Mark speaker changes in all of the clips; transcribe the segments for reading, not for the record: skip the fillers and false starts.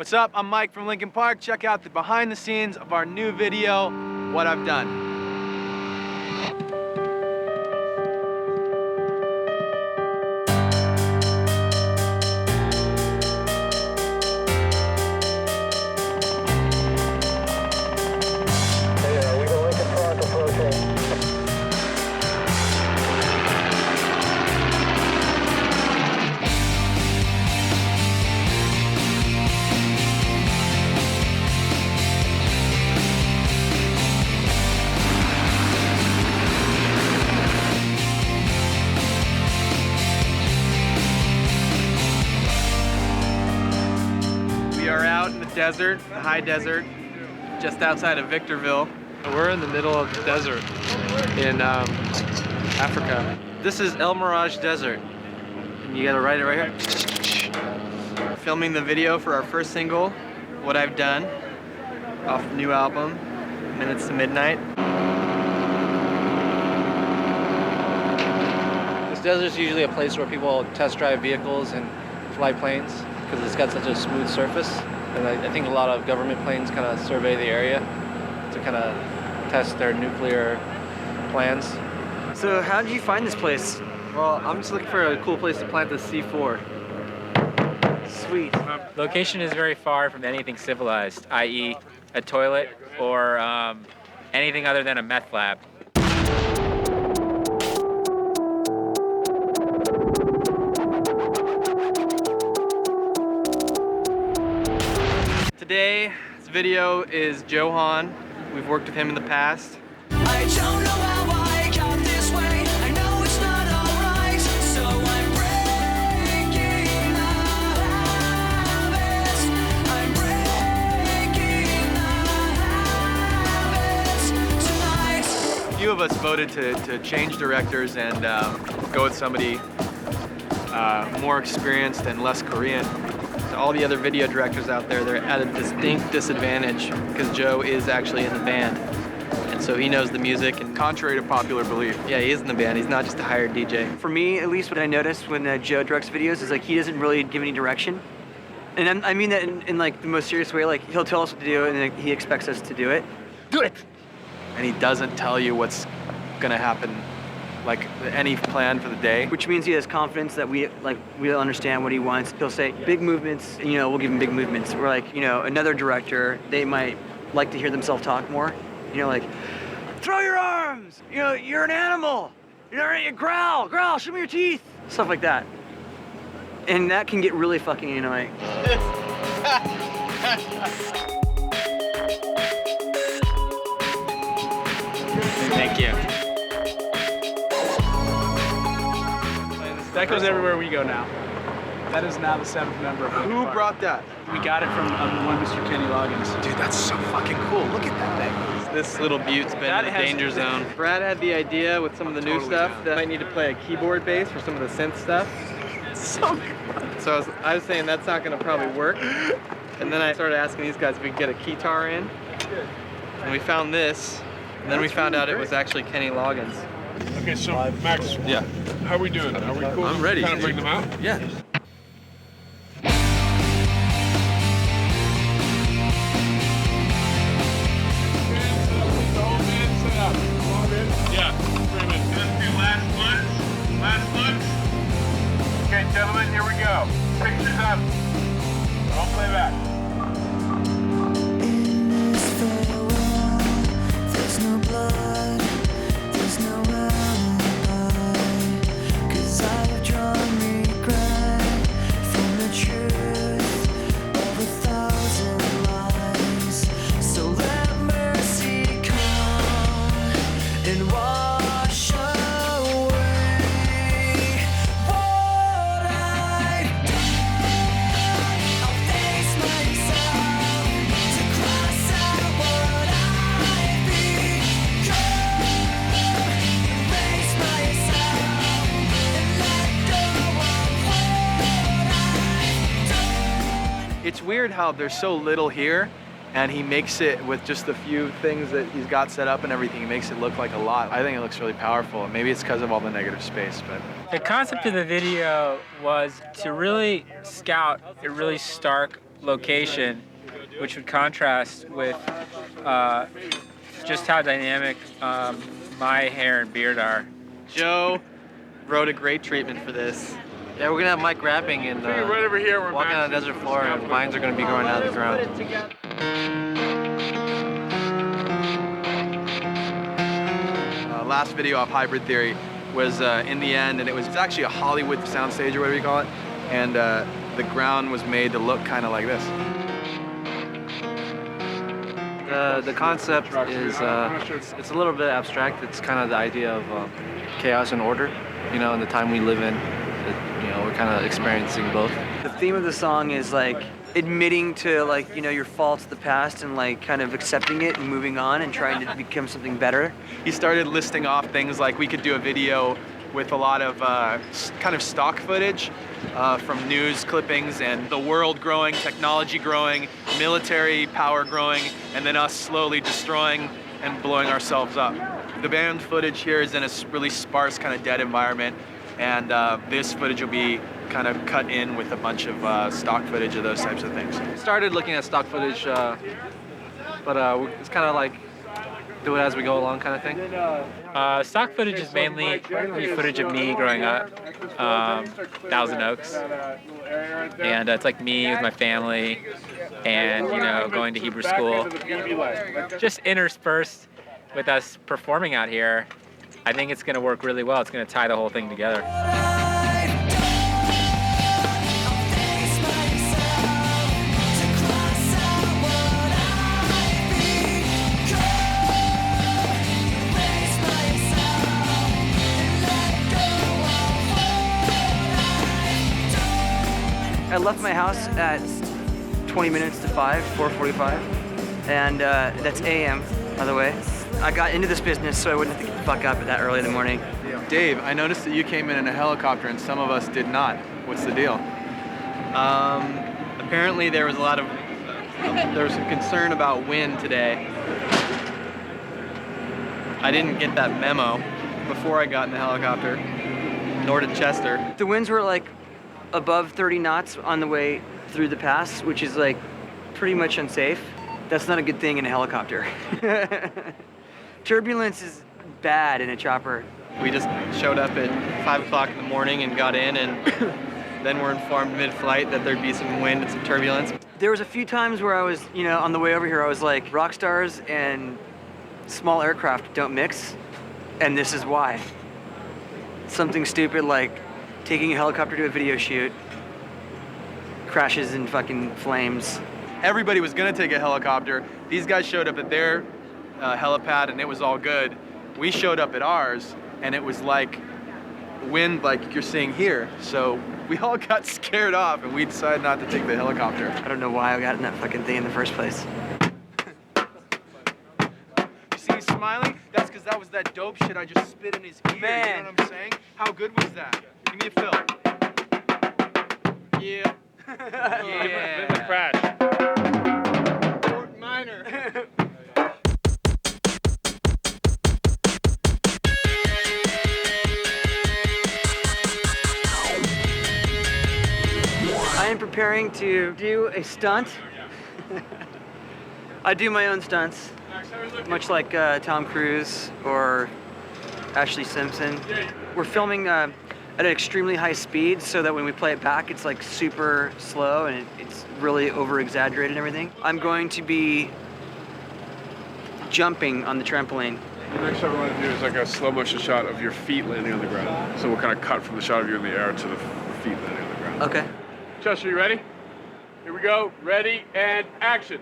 Speaker 1: What's up? I'm Mike from Linkin Park. Check out the behind the scenes of our new video, What I've Done. We are out in the desert, the high desert, just outside of Victorville. We're in the middle of the desert in Africa. This is El Mirage Desert. And you gotta write it right here. Filming the video for our first single, What I've Done, off the new album, Minutes to Midnight.
Speaker 2: This desert is usually a place where people test drive vehicles and fly planes because it's got such a smooth surface. And I think a lot of government planes kind of survey the area to kind of test their nuclear plans.
Speaker 3: So how did you find this place?
Speaker 2: Well, I'm just looking for a cool place to plant the C4.
Speaker 3: Sweet.
Speaker 4: Location is very far from anything civilized, i.e. a toilet or anything other than a meth lab.
Speaker 1: Today, this video is Johan. We've worked with him in the past.
Speaker 5: I don't know how I got this way. I know it's not alright, so I'm breaking the habits. I'm breaking the habits tonight.
Speaker 1: A few of us voted to change directors and go with somebody more experienced and less Korean. So all the other video directors out there, they're at a distinct disadvantage because Joe is actually in the band. And so he knows the music, and contrary to popular belief, yeah, he is in the band. He's not just a hired DJ.
Speaker 3: For me, at least what I noticed when Joe directs videos is like he doesn't really give any direction. And I mean that in like the most serious way. Like he'll tell us what to do and like, he expects us to do it. Do it!
Speaker 1: And he doesn't tell you what's gonna happen, like any plan for the day.
Speaker 3: Which means he has confidence that we'll understand what he wants. He'll say big movements, and, we'll give him big movements. We're like, another director, they might like to hear themselves talk more. Like, throw your arms! You're an animal! You growl! Growl! Show me your teeth! Stuff like that. And that can get really fucking annoying.
Speaker 4: Thank you.
Speaker 6: That goes everywhere we go now. That is now the 7th member of
Speaker 1: Who brought that?
Speaker 6: We got it from one Mr. Kenny Loggins.
Speaker 1: Dude, that's so fucking cool. Look at that thing. This little bute's been in the danger zone. Brad had the idea with some of the new stuff that I might need to play a keyboard bass for some of the synth stuff.
Speaker 6: So good.
Speaker 1: So I was saying that's not gonna probably work. And then I started asking these guys if we could get a guitar in. And we found this. And then we found out it was actually Kenny Loggins.
Speaker 7: Okay, so Max,
Speaker 1: Yeah.
Speaker 7: how are we doing? Are we cool?
Speaker 1: I'm ready.
Speaker 7: Kind of bring them out?
Speaker 1: Yeah.
Speaker 7: Yeah, screaming. Let's do last lunch. Last lunch. Okay, gentlemen, here we go. Pictures up. I'll play back.
Speaker 5: In this farewell, there's no blood, there's no alibi, 'cause I've drawn regret from the truth of 1,000 lies. So let mercy come and wash away what I've done. I'll face myself to cross out what I've become. Erase myself and let go of what I've done.
Speaker 1: It's weird how there's so little here, and he makes it with just a few things that he's got set up and everything. He makes it look like a lot. I think it looks really powerful. Maybe it's because of all the negative space, but.
Speaker 4: The concept of the video was to really scout a really stark location, which would contrast with just how dynamic my hair and beard are.
Speaker 1: Joe wrote a great treatment for this.
Speaker 2: Yeah, we're gonna have Mike rapping and
Speaker 7: Right over here. We're
Speaker 2: walking on the desert floor, and vines are gonna be growing out of the ground.
Speaker 8: Last video off Hybrid Theory was in the end, and it's actually a Hollywood soundstage or whatever you call it, and the ground was made to look kind of like this.
Speaker 2: The concept is it's a little bit abstract. It's kind of the idea of chaos and order. You know, in the time we live in, we're kind of experiencing both.
Speaker 3: The theme of the song is like admitting to like, your faults of the past and like kind of accepting it and moving on and trying to become something better.
Speaker 8: He started listing off things like we could do a video with a lot of kind of stock footage from news clippings and the world growing, technology growing, military power growing, and then us slowly destroying and blowing ourselves up. The band footage here is in a really sparse, kind of dead environment, and this footage will be kind of cut in with a bunch of stock footage of those types of things.
Speaker 2: Started looking at stock footage, but it's kind of like do it as we go along kind of thing.
Speaker 4: Stock footage is mainly footage of me growing up, Thousand Oaks, and it's like me with my family, and going to Hebrew school. Just interspersed with us performing out here, I think it's going to work really well. It's going to tie the whole thing together.
Speaker 3: I left my house at 20 minutes to 5, 4:45, and that's AM, by the way. I got into this business so I wouldn't have to get the fuck up at that early in the morning.
Speaker 8: Dave, I noticed that you came in a helicopter and some of us did not. What's the deal?
Speaker 1: Apparently there was some concern about wind today. I didn't get that memo before I got in the helicopter, nor did Chester.
Speaker 3: The winds were like above 30 knots on the way through the pass, which is like pretty much unsafe. That's not a good thing in a helicopter. Turbulence is bad in a chopper.
Speaker 1: We just showed up at 5 o'clock in the morning and got in, and then we're informed mid-flight that there'd be some wind and some turbulence.
Speaker 3: There was a few times where I was, on the way over here, I was like, rock stars and small aircraft don't mix, and this is why. Something stupid like taking a helicopter to a video shoot, crashes in fucking flames.
Speaker 8: Everybody was gonna take a helicopter. These guys showed up at their helipad and it was all good. We showed up at ours and it was like wind like you're seeing here. So we all got scared off and we decided not to take the helicopter.
Speaker 3: I don't know why I got in that fucking thing in the first place.
Speaker 8: You see he's smiling? That's because that was that dope shit I just spit in his ear.
Speaker 3: Man.
Speaker 8: You know what I'm saying? How good was that? Give me a fill. Yeah.
Speaker 7: Bit of a crash.
Speaker 8: Fort Minor.
Speaker 3: I am preparing to do a stunt. I do my own stunts, much like Tom Cruise or Ashley Simpson. We're filming at an extremely high speed so that when we play it back, it's like super slow and it's really over-exaggerated and everything. I'm going to be jumping on the trampoline.
Speaker 7: The next shot we want to do is like a slow motion shot of your feet landing on the ground. So we'll kind of cut from the shot of you in the air to the feet landing on the ground.
Speaker 3: Okay.
Speaker 7: Chester, you ready? Here we go. Ready and action.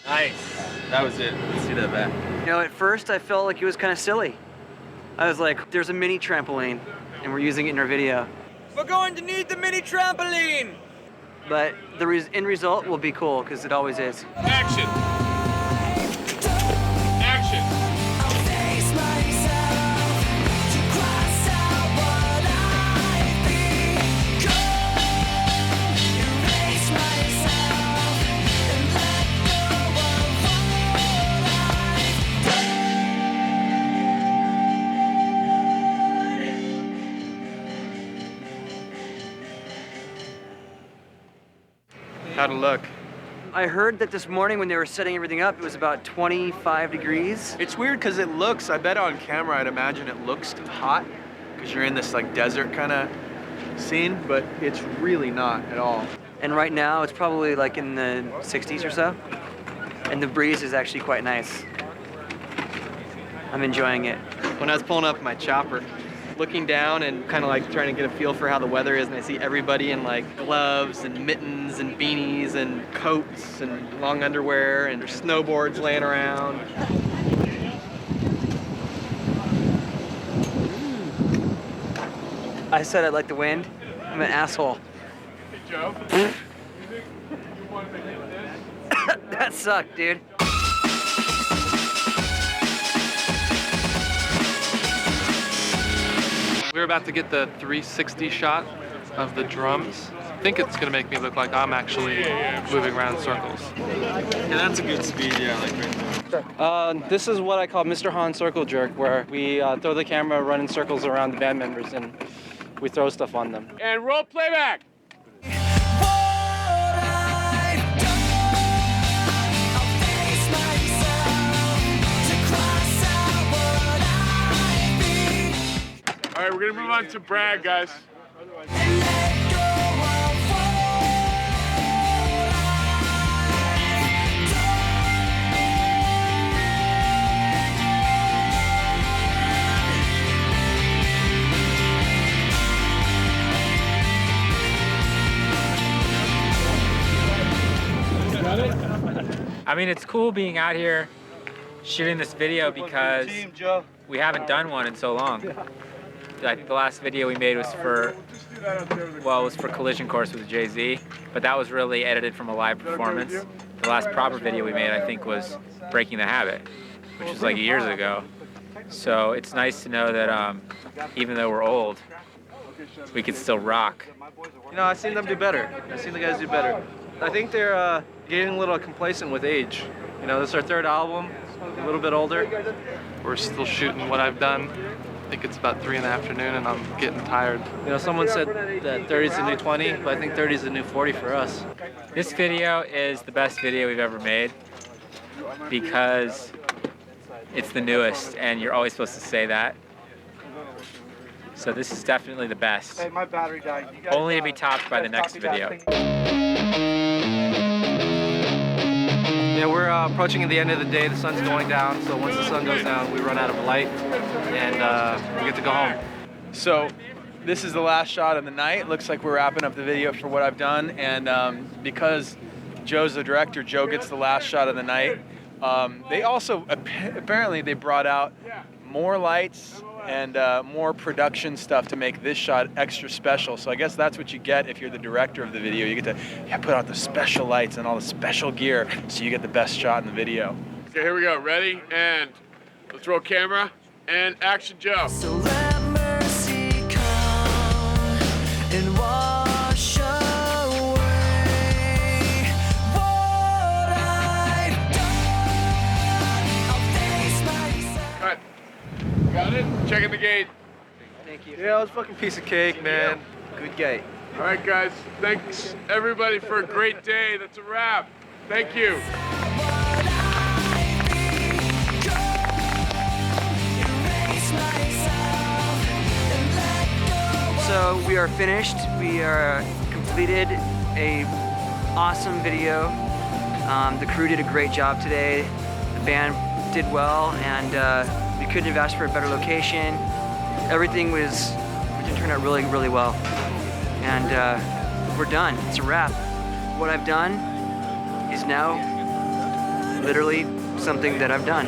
Speaker 1: Nice. That was it. Let's see that back.
Speaker 3: At first I felt like it was kind of silly. I was like, there's a mini trampoline and we're using it in our video. We're going to need the mini trampoline! But the end result will be cool, because it always is.
Speaker 7: Action. Action.
Speaker 1: How'd it look?
Speaker 3: I heard that this morning when they were setting everything up, it was about 25 degrees.
Speaker 8: It's weird because it looks, I bet on camera, I'd imagine it looks hot because you're in this like desert kind of scene, but it's really not at all.
Speaker 3: And right now it's probably like in the 60s or so. And the breeze is actually quite nice. I'm enjoying it.
Speaker 1: When I was pulling up my chopper, looking down and kind of like trying to get a feel for how the weather is, and I see everybody in like gloves and mittens and beanies and coats and long underwear and their snowboards laying around.
Speaker 3: I said I like the wind. I'm an asshole.
Speaker 7: Hey, Joe.
Speaker 3: That sucked, dude.
Speaker 9: We're about to get the 360 shot of the drums. I think it's gonna make me look like I'm actually moving around in circles.
Speaker 1: Yeah, that's a good speed, yeah, I like right there.
Speaker 2: This is what I call Mr. Han circle jerk, where we throw the camera, run in circles around the band members, and we throw stuff on them.
Speaker 7: And roll playback. All right, we're gonna move on to Brad, guys.
Speaker 4: I mean, it's cool being out here shooting this video because we haven't done one in so long. I think the last video we made was for, well, it was for Collision Course with Jay-Z, but that was really edited from a live performance. The last proper video we made, I think, was Breaking the Habit, which was like years ago. So it's nice to know that even though we're old, we can still rock.
Speaker 2: You know, I've seen them do better. I've seen the guys do better. I think they're getting a little complacent with age. You know, this is our third album, a little bit older.
Speaker 9: We're still shooting what I've done. I think it's about 3 in the afternoon and I'm getting tired.
Speaker 2: You know, someone said that 30 is the new 20, but I think 30 is the new 40 for us.
Speaker 4: This video is the best video we've ever made because it's the newest and you're always supposed to say that. So this is definitely the best.
Speaker 2: Hey, my battery died. You guys,
Speaker 4: Only to be topped by the next video.
Speaker 2: Yeah, we're approaching the end of the day. The sun's going down, so once the sun goes down, we run out of light, and we get to go home.
Speaker 8: So this is the last shot of the night. Looks like we're wrapping up the video for what I've done, and because Joe's the director, Joe gets the last shot of the night. They also, apparently they brought out more lights and more production stuff to make this shot extra special. So I guess that's what you get if you're the director of the video. You get to put out the special lights and all the special gear so you get the best shot in the video.
Speaker 7: Okay, here we go. Ready? And let's roll camera. And action, Joe.
Speaker 5: So let mercy come and wash away what I've done. I'll face myself.
Speaker 7: Cut. Got it? Checking the gate.
Speaker 3: Thank you.
Speaker 2: Yeah, it was a fucking piece of cake, man. Good gate.
Speaker 7: All right, guys. Thanks, everybody, for a great day. That's a wrap. Thank you.
Speaker 3: So we are finished. We are completed a awesome video. The crew did a great job today. The band did well, and we couldn't have asked for a better location. Everything turned out really, really well. And we're done. It's a wrap. What I've done is now literally something that I've done.